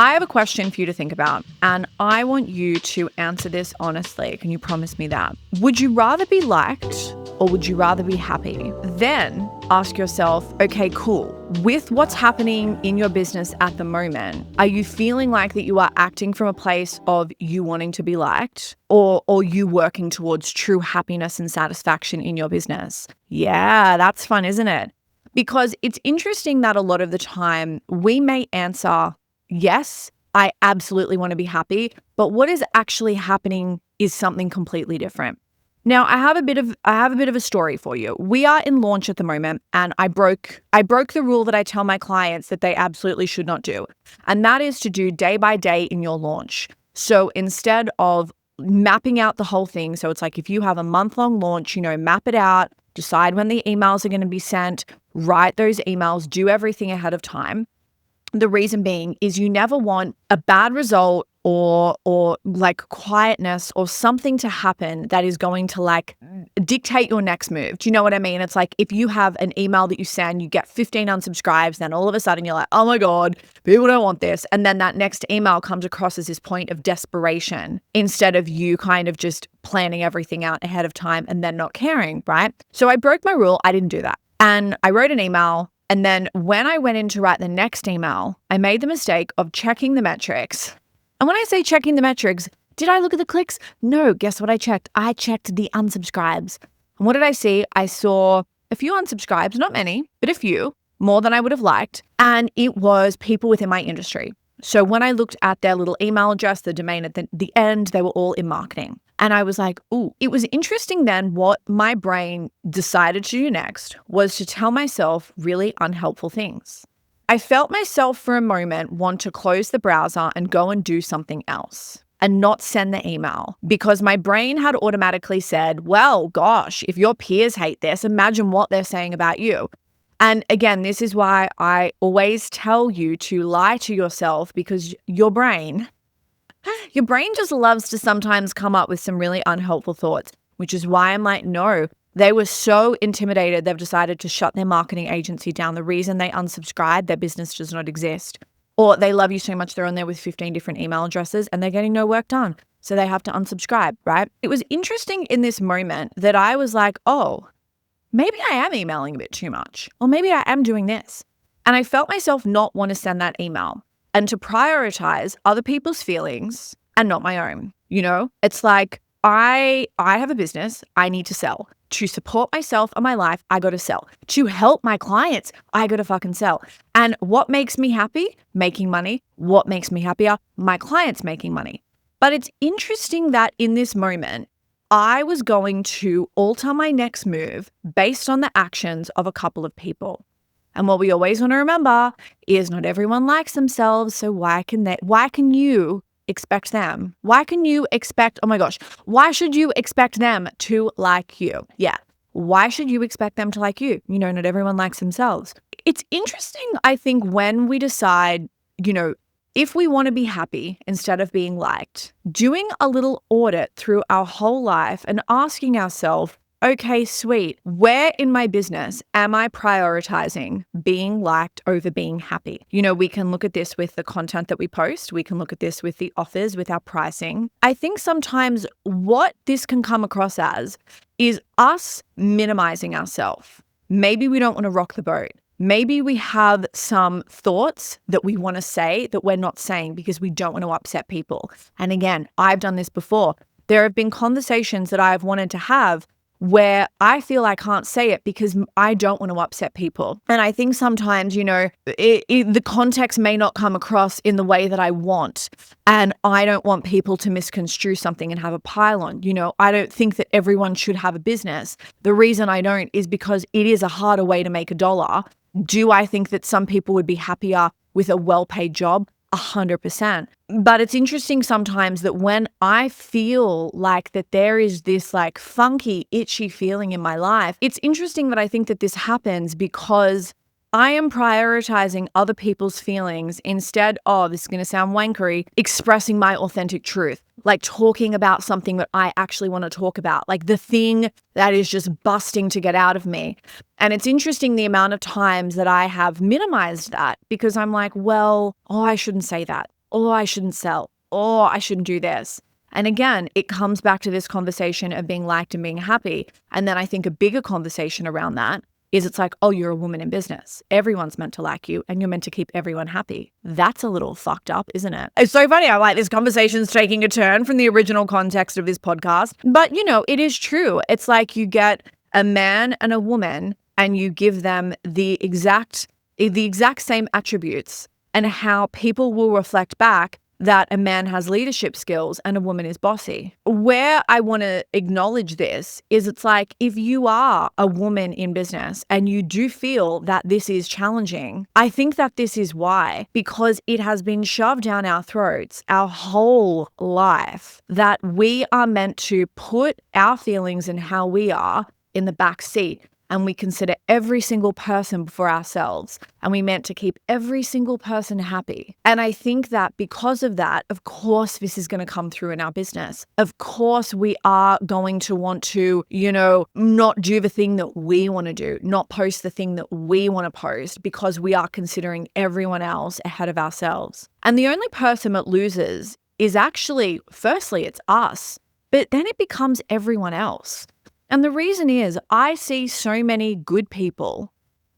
I have a question for you to think about, and I want you to answer this honestly. Can you promise me that? Would you rather be liked or would you rather be happy? Then ask yourself, okay, cool. With what's happening in your business at the moment, are you feeling like that you are acting from a place of you wanting to be liked or you working towards true happiness and satisfaction in your business? Yeah, that's fun, isn't it? Because it's interesting that a lot of the time we may answer, yes, I absolutely want to be happy, but what is actually happening is something completely different. Now, I have a bit of a story for you. We are in launch at the moment, and I broke the rule that I tell my clients that they absolutely should not do, and that is to do day by day in your launch. So instead of mapping out the whole thing, so it's like if you have a month-long launch, map it out, decide when the emails are going to be sent, write those emails, do everything ahead of time. The reason being is you never want a bad result or like quietness or something to happen that is going to like dictate your next move. Do you know what I mean? It's like if you have an email that you send, you get 15 unsubscribes, then all of a sudden you're like, oh my God, people don't want this. And then that next email comes across as this point of desperation instead of you kind of just planning everything out ahead of time and then not caring, right? So I broke my rule. I didn't do that. And I wrote an email. And then when I went in to write the next email, I made the mistake of checking the metrics. And when I say checking the metrics, did I look at the clicks? No, guess what I checked? I checked the unsubscribes. And what did I see? I saw a few unsubscribes, not many, but a few, more than I would have liked. And it was people within my industry. So when I looked at their little email address, the domain at the end, they were all in marketing. And I was like, ooh, it was interesting then what my brain decided to do next was to tell myself really unhelpful things. I felt myself for a moment want to close the browser and go and do something else and not send the email because my brain had automatically said, well, gosh, if your peers hate this, imagine what they're saying about you. And again, this is why I always tell you to lie to yourself because your brain just loves to sometimes come up with some really unhelpful thoughts, which is why I'm like, no, they were so intimidated. They've decided to shut their marketing agency down. The reason they unsubscribed, their business does not exist. Or they love you so much, they're on there with 15 different email addresses and they're getting no work done. So they have to unsubscribe, right? It was interesting in this moment that I was like, oh, maybe I am emailing a bit too much, or maybe I am doing this. And I felt myself not want to send that email and to prioritize other people's feelings and not my own. It's like I have a business, I need to sell. To support myself and my life, I got to sell. To help my clients, I got to fucking sell. And what makes me happy? Making money. What makes me happier? My clients making money. But it's interesting that in this moment, I was going to alter my next move based on the actions of a couple of people. And what we always want to remember is not everyone likes themselves. So why can you expect them? Why can you expect, oh my gosh, why should you expect them to like you? Yeah. Why should you expect them to like you? Not everyone likes themselves. It's interesting, I think, when we decide, if we want to be happy instead of being liked, doing a little audit through our whole life and asking ourselves, okay, sweet, where in my business am I prioritizing being liked over being happy? We can look at this with the content that we post. We can look at this with the offers, with our pricing. I think sometimes what this can come across as is us minimizing ourselves. Maybe we don't want to rock the boat. Maybe we have some thoughts that we want to say that we're not saying because we don't want to upset people. And again, I've done this before. There have been conversations that I've wanted to have where I feel I can't say it because I don't want to upset people. And I think sometimes, the context may not come across in the way that I want. And I don't want people to misconstrue something and have a pile-on. I don't think that everyone should have a business. The reason I don't is because it is a harder way to make a dollar. Do I think that some people would be happier with a well-paid job? 100%. But it's interesting sometimes that when I feel like that there is this like funky, itchy feeling in my life, it's interesting that I think that this happens because I am prioritizing other people's feelings instead of, this is going to sound wankery, expressing my authentic truth, like talking about something that I actually want to talk about, like the thing that is just busting to get out of me. And it's interesting the amount of times that I have minimized that because I'm like, well, I shouldn't say that. oh, I shouldn't sell, oh, I shouldn't do this. And again, it comes back to this conversation of being liked and being happy. And then I think a bigger conversation around that is it's like, oh, you're a woman in business. Everyone's meant to like you and you're meant to keep everyone happy. That's a little fucked up, isn't it? It's so funny. I like this conversation's taking a turn from the original context of this podcast. But, it is true. It's like you get a man and a woman and you give them the exact same attributes, and how people will reflect back that a man has leadership skills and a woman is bossy. Where I want to acknowledge this is it's like, if you are a woman in business and you do feel that this is challenging, I think that this is why, because it has been shoved down our throats our whole life that we are meant to put our feelings and how we are in the back seat. And we consider every single person before ourselves. And we meant to keep every single person happy. And I think that because of that, of course, this is going to come through in our business. Of course, we are going to want to, not do the thing that we want to do, not post the thing that we want to post, because we are considering everyone else ahead of ourselves. And the only person that loses is actually, firstly, it's us, but then it becomes everyone else. And the reason is I see so many good people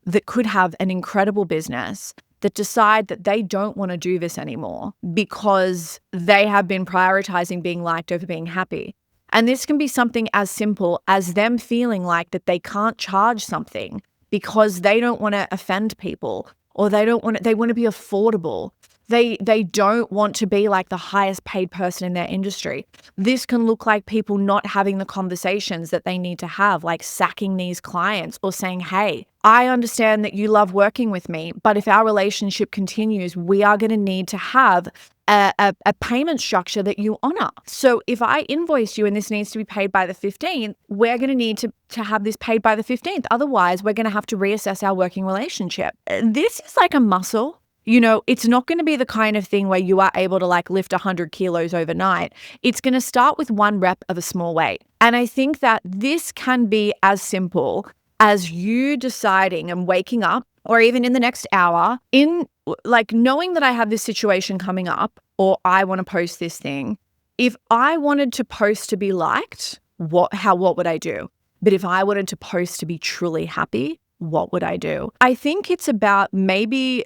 that could have an incredible business that decide that they don't want to do this anymore because they have been prioritizing being liked over being happy. And this can be something as simple as them feeling like that they can't charge something because they don't want to offend people, or they want to be affordable. They don't want to be like the highest paid person in their industry. This can look like people not having the conversations that they need to have, like sacking these clients or saying, hey, I understand that you love working with me, but if our relationship continues, we are going to need to have a payment structure that you honor. So if I invoice you and this needs to be paid by the 15th, we're going to need to have this paid by the 15th. Otherwise, we're going to have to reassess our working relationship. This is like a muscle. It's not going to be the kind of thing where you are able to like lift 100 kilos overnight. It's going to start with one rep of a small weight. And I think that this can be as simple as you deciding and waking up, or even in the next hour, in like knowing that I have this situation coming up, or I want to post this thing. If I wanted to post to be liked, what would I do? But if I wanted to post to be truly happy, what would I do? I think it's about maybe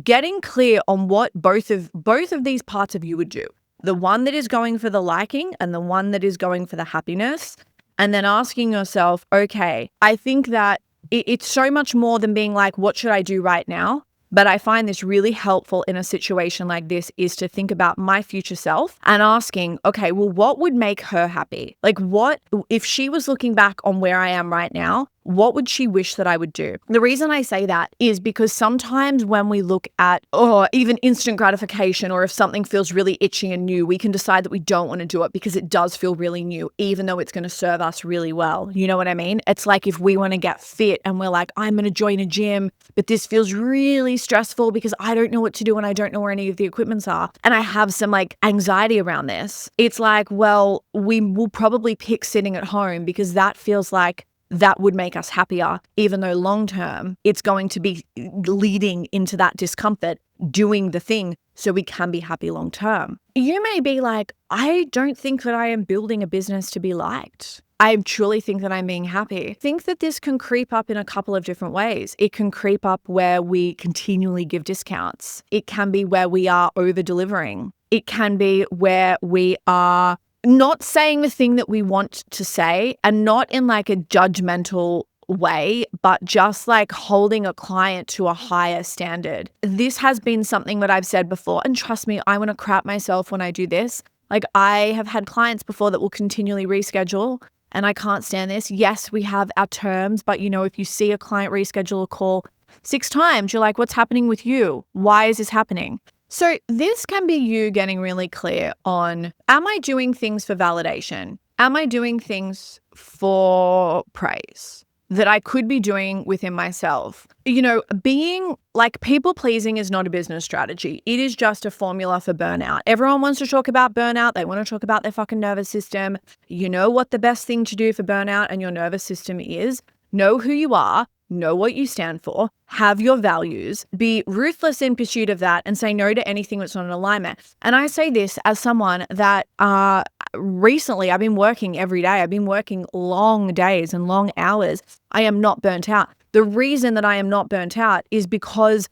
getting clear on what both of these parts of you would do. The one that is going for the liking and the one that is going for the happiness. And then asking yourself, okay, I think that it's so much more than being like, what should I do right now? But I find this really helpful in a situation like this is to think about my future self and asking, okay, well, what would make her happy? Like what, if she was looking back on where I am right now, what would she wish that I would do? The reason I say that is because sometimes when we look at, even instant gratification, or if something feels really itchy and new, we can decide that we don't want to do it because it does feel really new, even though it's going to serve us really well. You know what I mean? It's like if we want to get fit and we're like, I'm going to join a gym, but this feels really stressful because I don't know what to do and I don't know where any of the equipments are. And I have some like anxiety around this. It's like, well, we will probably pick sitting at home because that feels like that would make us happier, even though long term it's going to be leading into that discomfort, doing the thing so we can be happy long term. You may be like, I don't think that I am building a business to be liked. I truly think that I'm being happy. I think that this can creep up in a couple of different ways. It can creep up where we continually give discounts. It can be where we are over delivering. It can be where we are not saying the thing that we want to say, and not in like a judgmental way, but just like holding a client to a higher standard. This has been something that I've said before, and trust me, I want to crap myself when I do this. Like I have had clients before that will continually reschedule, and I can't stand this. Yes, we have our terms, but if you see a client reschedule a call 6 times, you're like, what's happening with you? Why is this happening? So this can be you getting really clear on, am I doing things for validation? Am I doing things for praise that I could be doing within myself? Being like people pleasing is not a business strategy. It is just a formula for burnout. Everyone wants to talk about burnout. They want to talk about their fucking nervous system. You know what the best thing to do for burnout and your nervous system is? Know who you are. know what you stand for, have your values, be ruthless in pursuit of that, and say no to anything that's not in alignment. And I say this as someone that recently I've been working every day. I've been working long days and long hours. I am not burnt out. The reason that I am not burnt out is because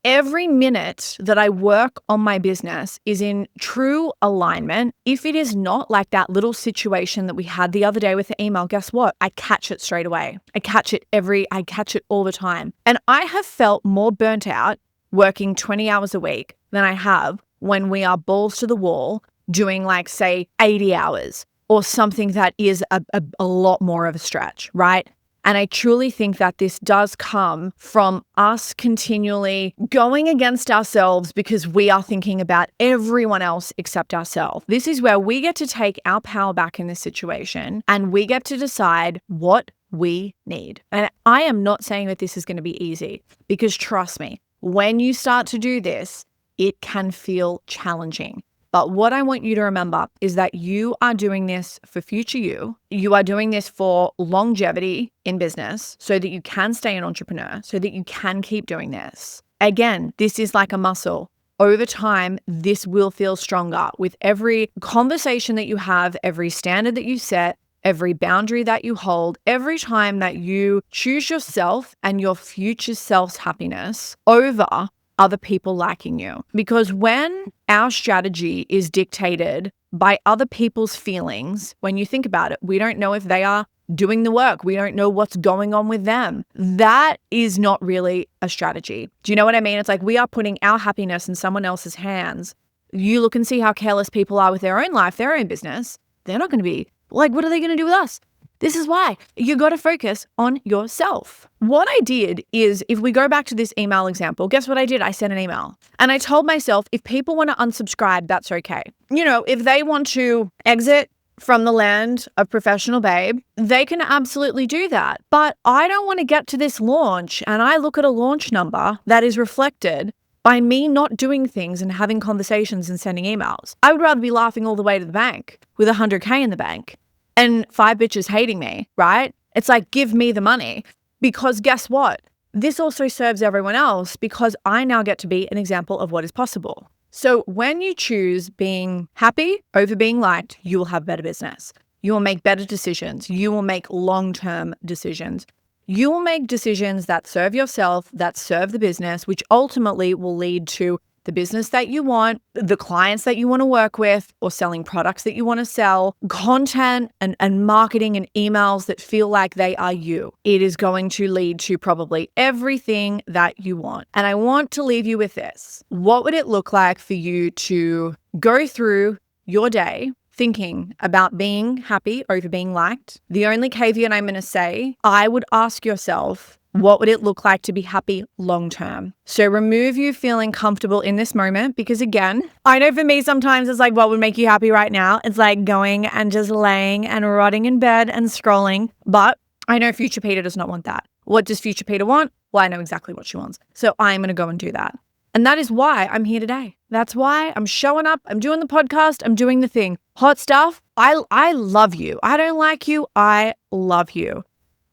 every minute that I work on my business is in true alignment. If it is not, like that little situation that we had the other day with the email, guess what? I catch it straight away. I catch it all the time. And I have felt more burnt out working 20 hours a week than I have when we are balls to the wall doing, like, say 80 hours or something that is a lot more of a stretch, right? And I truly think that this does come from us continually going against ourselves because we are thinking about everyone else except ourselves. This is where we get to take our power back in this situation and we get to decide what we need. And I am not saying that this is going to be easy, because trust me, when you start to do this, it can feel challenging. But what I want you to remember is that you are doing this for future you. You are doing this for longevity in business so that you can stay an entrepreneur, so that you can keep doing this. Again, this is like a muscle. Over time, this will feel stronger with every conversation that you have, every standard that you set, every boundary that you hold, every time that you choose yourself and your future self's happiness over other people liking you. Because when our strategy is dictated by other people's feelings, when you think about it, we don't know if they are doing the work. We don't know what's going on with them. That is not really a strategy. Do you know what I mean? It's like we are putting our happiness in someone else's hands. You look and see how careless people are with their own life, their own business. They're not going to be like, what are they going to do with us? This is why you got to focus on yourself. What I did is, if we go back to this email example, guess what I did? I sent an email and I told myself, if people want to unsubscribe, that's okay. You know, if they want to exit from the land of professional babe, they can absolutely do that. But I don't want to get to this launch and I look at a launch number that is reflected by me not doing things and having conversations and sending emails. I would rather be laughing all the way to the bank with 100K in the bank and 5 bitches hating me, right? It's like, give me the money. Because guess what? This also serves everyone else, because I now get to be an example of what is possible. So when you choose being happy over being liked, you will have better business. You will make better decisions. You will make long-term decisions. You will make decisions that serve yourself, that serve the business, which ultimately will lead to the business that you want, the clients that you want to work with, or selling products that you want to sell, content and marketing and emails that feel like they are you. It is going to lead to probably everything that you want. And I want to leave you with this. What would it look like for you to go through your day thinking about being happy over being liked? The only caveat I'm going to say, I would ask yourself, what would it look like to be happy long term? So remove you feeling comfortable in this moment, because again, I know for me sometimes it's like, what would make you happy right now? It's like going and just laying and rotting in bed and scrolling. But I know future Peter does not want that. What does future Peter want? Well, I know exactly what she wants. So I'm going to go and do that. And that is why I'm here today. That's why I'm showing up. I'm doing the podcast. I'm doing the thing. Hot stuff. I love you. I don't like you. I love you.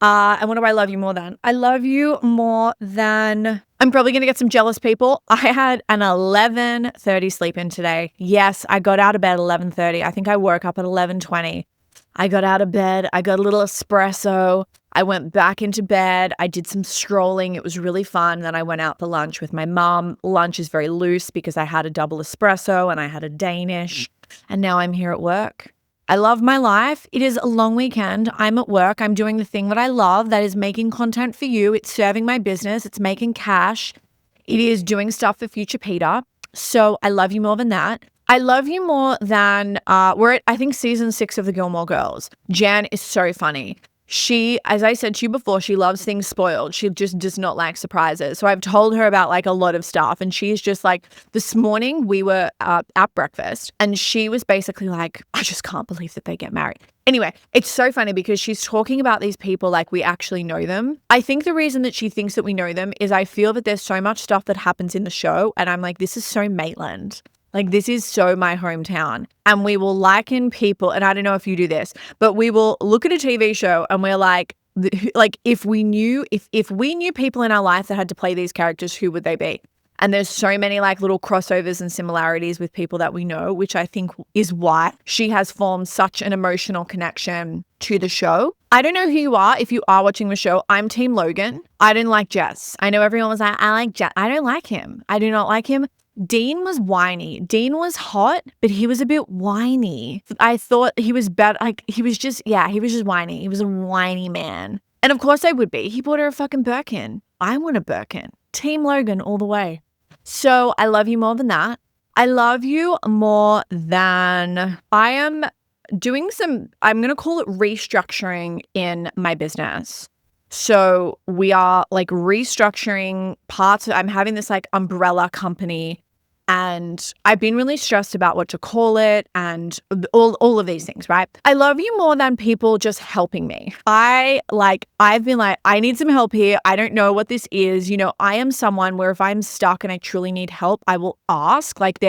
And what do I love you more than? I love you more than, I'm probably going to get some jealous people. I had an 11:30 sleep in today. Yes, I got out of bed at 11:30. I think I woke up at 11:20. I got out of bed. I got a little espresso. I went back into bed. I did some scrolling. It was really fun. Then I went out for lunch with my mom. Lunch is very loose because I had a double espresso and I had a Danish. And now I'm here at work. I love my life. It is a long weekend. I'm at work. I'm doing the thing that I love, that is making content for you. It's serving my business. It's making cash. It is doing stuff for future Peter. So I love you more than that. I love you more than, we're at, I think, season 6 of the Gilmore Girls. Jan is so funny. She, as I said to you before, she loves things spoiled. She just does not like surprises. So I've told her about like a lot of stuff. And she's just like, this morning we were at breakfast and she was basically like, I just can't believe that they get married. Anyway, it's so funny because she's talking about these people like we actually know them. I think the reason that she thinks that we know them is I feel that there's so much stuff that happens in the show. And I'm like, this is so Maitland. Like, this is so my hometown. And we will liken people, and I don't know if you do this, but we will look at a TV show and we're like, Like if we knew people in our life that had to play these characters, who would they be? And there's so many like little crossovers and similarities with people that we know, which I think is why she has formed such an emotional connection to the show. I don't know who you are. If you are watching the show, I'm Team Logan. I didn't like Jess. I know everyone was like, I like Jess. I don't like him. I do not like him. Dean was whiny. Dean was hot, but he was a bit whiny. I thought he was bad. Like he was just whiny. He was a whiny man. And of course I would be. He bought her a fucking Birkin. I want a Birkin. Team Logan all the way. So I love you more than that. I love you more than I am doing I'm going to call it restructuring in my business. So we are like restructuring parts. I'm having this like umbrella company, and I've been really stressed about what to call it and all of these things, right? I love you more than people just helping me. I've been like, I need some help here. I don't know what this is. You know, I am someone where if I'm stuck and I truly need help, I will ask. Like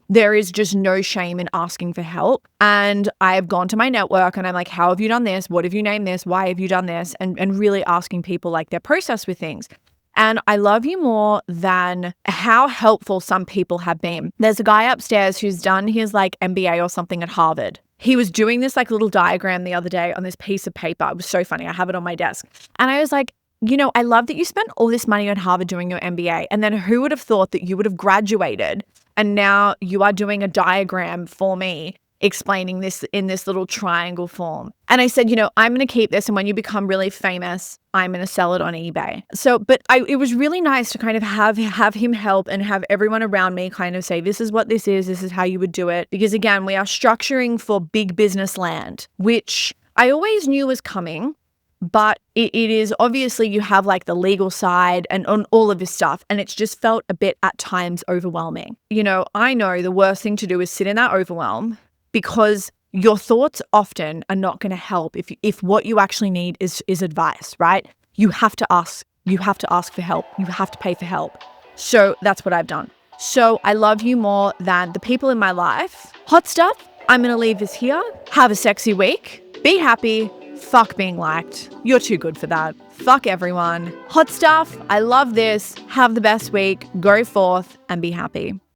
there is just no shame in asking for help. And I have gone to my network and I'm like, how have you done this? What have you named this? Why have you done this? And really asking people like their process with things. And I love you more than how helpful some people have been. There's a guy upstairs who's done his like MBA or something at Harvard. He was doing this like little diagram the other day on this piece of paper. It was so funny. I have it on my desk. And I was like, you know, I love that you spent all this money on Harvard doing your MBA. And then who would have thought that you would have graduated and now you are doing a diagram for me explaining this in this little triangle form. And I said, you know, I'm going to keep this. And when you become really famous, I'm going to sell it on eBay. So, but it was really nice to kind of have him help and have everyone around me kind of say, this is what this is how you would do it. Because again, we are structuring for big business land, which I always knew was coming. But it is obviously you have like the legal side and on all of this stuff. And it's just felt a bit at times overwhelming. You know, I know the worst thing to do is sit in that overwhelm, because your thoughts often are not going to help if what you actually need is advice, right? You have to ask for help. You have to pay for help. So that's what I've done. So I love you more than the people in my life. Hot stuff. I'm going to leave this here. Have a sexy week. Be happy. Fuck being liked. You're too good for that. Fuck everyone. Hot stuff. I love this. Have the best week. Go forth and be happy.